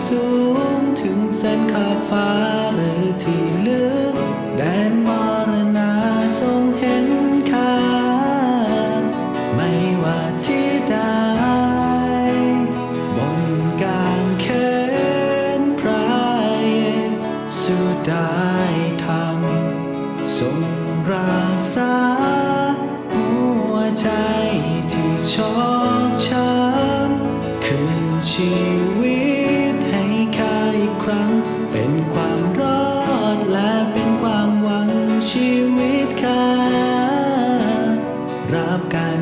สูงถึงเส้นขอบฟ้าหรือที่ลึกแดนมรณะทรงเห็นค่าไม่ว่าที่ใดบนกางเขนพระเยซูได้ทำทรงรักษาหัวใจที่ชอกช้ำคืนชีวิตให้ข้าอีกครั้งเป็นความรอดและเป็นความหวังชีวิตข้ารับการ